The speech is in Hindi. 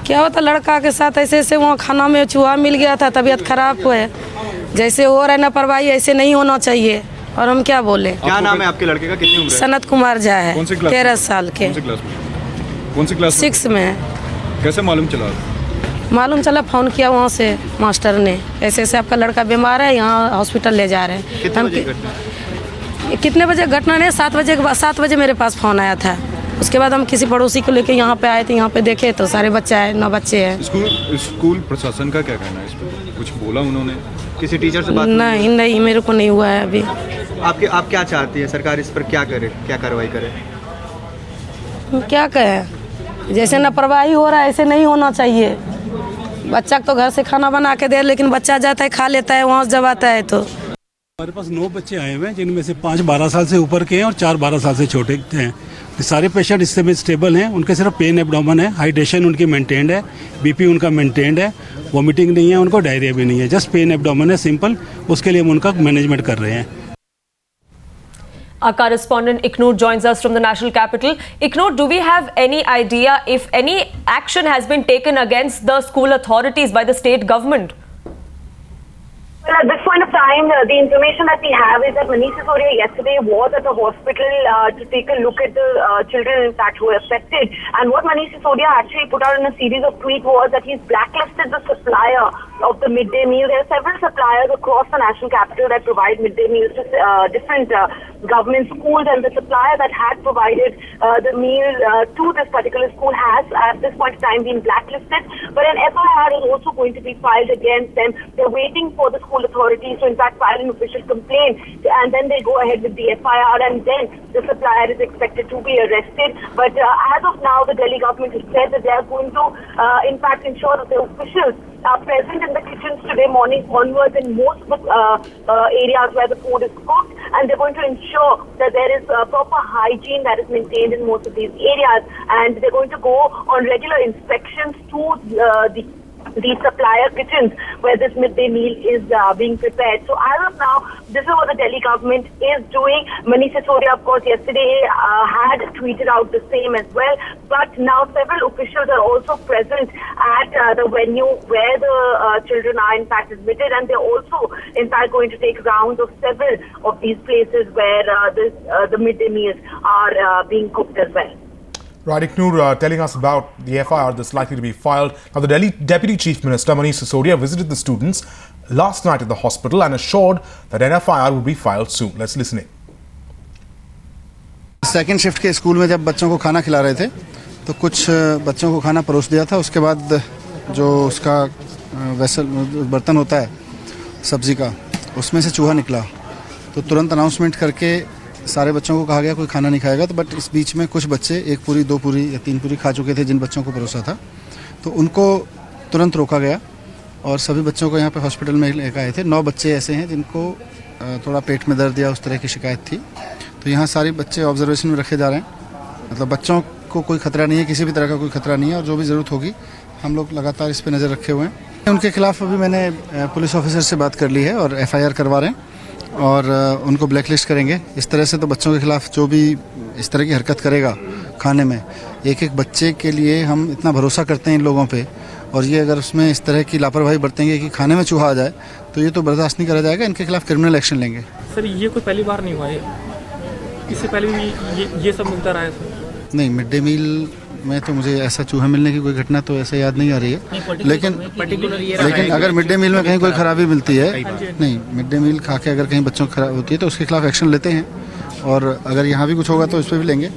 क्या होता लड़का के साथ ऐसे ऐसे वहाँ खाना में चूहा मिल गया था, तबीयत खराब हुए। जैसे हो रहा है लापरवाही ऐसे नहीं होना चाहिए, और हम क्या बोले। क्या नाम है आपके लड़के का, कितनी उम्र है? सनत कुमार झा है। कौन सी क्लास 13 साल के। कौन सी क्लास 6 में। कैसे मालूम चला फ़ोन किया वहाँ से मास्टर ने, ऐसे ऐसे आपका लड़का बीमार है, यहाँ हॉस्पिटल ले जा रहे हैं। कितने बजे घटना नहीं, 7 बजे के बाद 7 बजे मेरे पास फ़ोन आया था। उसके बाद हम किसी पड़ोसी को लेके यहाँ पे आए थे, यहाँ पे देखे तो सारे बच्चे आए, 9 बच्चे हैं। स्कूल प्रशासन का क्या कहना है इस पर? कुछ बोला उन्होंने? किसी टीचर से बात? नहीं मेरे को नहीं हुआ है अभी। आप क्या चाहती है, सरकार इस पर क्या करे, क्या कार्रवाई करे? क्या कहें, जैसे लापरवाही हो रहा है ऐसे नहीं होना चाहिए। बच्चा तो घर से खाना बना के दे, लेकिन बच्चा जाता है खा लेता है, वहाँ से जब आता है तो। हमारे पास 9 बच्चे आए हुए हैं, जिनमें से 5 12 साल से ऊपर के हैं और 4 12 साल से छोटे हैं। सारे पेशेंट इससे में स्टेबल हैं, उनके सिर्फ पेन एब्डोमेन है, हाइड्रेशन उनकी मेंटेन्ड है, बीपी उनका मेंटेन्ड है, वॉमिटिंग नहीं है, उनको डायरिया भी नहीं है, जस्ट पेन एब्डोमेन है सिंपल। उसके लिए हम उनका मैनेजमेंट कर रहे हैं। Our correspondent Iknoor joins us from the national capital. Iknoor, do we have any idea if any action has been taken against the school authorities by the state government? Well, at this point of time, the information that we have is that Manish Sisodia yesterday was at the hospital to take a look at the children, in fact, who were affected. And what Manish Sisodia actually put out in a series of tweets was that he's blacklisted the supplier of the midday meal. There are several suppliers across the national capital that provide midday meals to different government schools, and the supplier that had provided the meal to this particular school has, at this point in time, been blacklisted. But an FIR is also going to be filed against them. They're waiting for the school authorities to, in fact, file an official complaint, and then they go ahead with the FIR, and then the supplier is expected to be arrested. But as of now, the Delhi government has said that they are going to, in fact, ensure that the officials are present in the kitchens today morning onwards in most of the areas where the food is cooked, and they're going to ensure that there is proper hygiene that is maintained in most of these areas, and they're going to go on regular inspections to the supplier kitchens where this midday meal is being prepared. So as of now, this is what the Delhi government is doing. Manish Sisodia, of course, yesterday had tweeted out the same as well. But now several officials are also present at the venue where the children are in fact admitted, and they're also in fact going to take rounds of several of these places where the midday meals are being cooked as well. Right, Iknoor telling us about the FIR that's likely to be filed. Now, the Delhi Deputy Chief Minister Manish Sisodia visited the students last night at the hospital and assured that an FIR will be filed soon. Let's listen in. Second shift के स्कूल में जब बच्चों को खाना खिला रहे थे तो कुछ बच्चों को खाना परोस दिया था। उसके बाद जो उसका बर्तन होता है सब्जी का, उसमें से चूहा निकला, तो तुरंत अनाउंसमेंट करके सारे बच्चों को कहा गया कोई खाना नहीं खाएगा। तो बट इस बीच में कुछ बच्चे 1 पूरी 2 पूरी या 3 पूरी खा चुके थे जिन बच्चों को परोसा था, तो उनको तुरंत रोका गया और सभी बच्चों को यहाँ पे हॉस्पिटल में लेकर आए थे। 9 बच्चे ऐसे हैं जिनको थोड़ा पेट में दर्द या उस तरह की शिकायत थी, तो यहाँ सारे बच्चे ऑब्जर्वेशन में रखे जा रहे हैं। मतलब बच्चों को कोई खतरा नहीं है, किसी भी तरह का कोई खतरा नहीं है, और जो भी ज़रूरत होगी हम लोग लगातार इस पर नज़र रखे हुए हैं। उनके खिलाफ अभी मैंने पुलिस ऑफिसर से बात कर ली है और FIR करवा रहे हैं और उनको ब्लैकलिस्ट करेंगे। इस तरह से तो बच्चों के खिलाफ जो भी इस तरह की हरकत करेगा खाने में, एक बच्चे के लिए हम इतना भरोसा करते हैं इन लोगों पे, और ये अगर उसमें इस तरह की लापरवाही बरतेंगे कि खाने में चूहा आ जाए तो ये तो बर्दाश्त नहीं करा जाएगा। इनके खिलाफ क्रिमिनल एक्शन लेंगे। सर, ये कोई पहली बार नहीं हुआ है, इससे पहले भी ये सब मिलता रहा है सर? नहीं, मिड डे मील में तो मुझे ऐसा चूहा मिलने की कोई घटना तो ऐसे याद नहीं आ रही है, लेकिन अगर मिड डे मील में कहीं कोई खराबी मिलती है, नहीं, मिड डे मील खा के अगर कहीं बच्चों को खराब होती है तो उसके खिलाफ एक्शन लेते हैं, और अगर यहाँ भी कुछ होगा तो इस पर भी लेंगे।